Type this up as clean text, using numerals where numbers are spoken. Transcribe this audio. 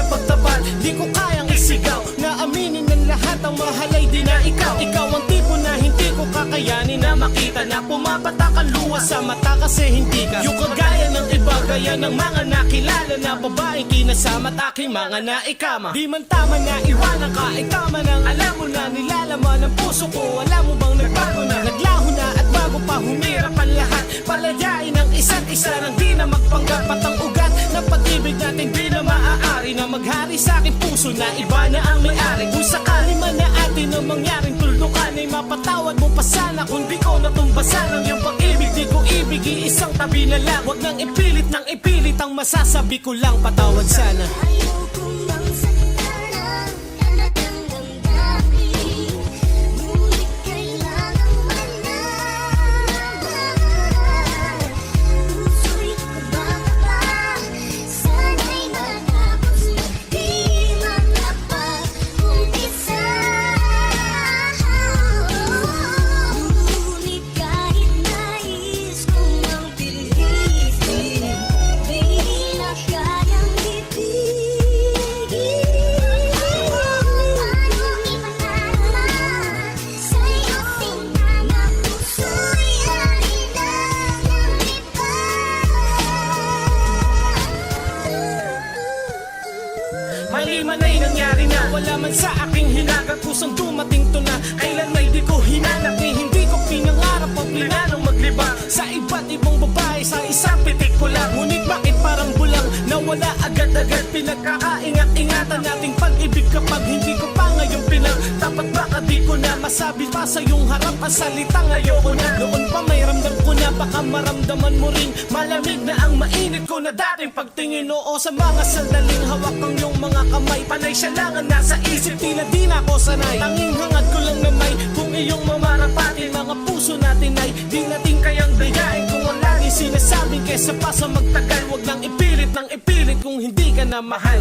pagtapat. Di ko kayang isigaw na aminin ng lahat ang mahal ay di na ikaw. Ikaw ang tipo na hindi ko kakayanin na makita na pumapatak ang luha sa mata kasi hindi ka yung kagaya ng iba, gaya ng mga nakilala na babaeng kinasama't aking mga naikama. Di man tama na iwanan ka, ay tama nang alam mo na nilalaman ng puso ko. Alam mo bang nagbago na, naglaho na at bago pa humirap ang lahat. Palayain ang isa't isa nang di na magpanggap at ang ugat ng pag-ibig natin di na maaari na maghari sa aking puso na iba na ang may-ari. Kung sakali man na atin ang mangyaring tuldukan ay mapatawad mo pa sana kung di ko natumbasan ang iyong pag-ibig. Di ko ibig isang tabi na lang, wag nang ipilit ng ipilit ang masasabi ko lang patawad sana. Mali man ay nangyari na, wala man sa aking hinagat. Kusang dumating to na, kailan may di ko hinanap. Ni hindi ko pinangarap o pinanong maglibang sa iba't ibang babae sa isang pitik ko lang. Ngunit bakit parang bulang, nawala agad-agad. Pinagkakaingat-ingatan nating pag-ibig kapag hindi ko pa ngayon pinang. Dapat baka di ko na masabi pa sa iyong harap ang salitang ayoko na. Noon pa may ramdam ko na, baka maramdaman mo rin. Malamig na ang mainit ko na dating pagtingin. Oo, sa mga sandaling hawak ang iyong mga kamay, panay siya lang ang nasa isip, tila di na ako sanay. Tanging hangad ko lang na may kung iyong mamarapatin. Mga puso natin ay di natin kayang dayain. Kung ang laging sinasabing kesa pa sa magtagal, wag nang ipilit kung hindi ka na mahal.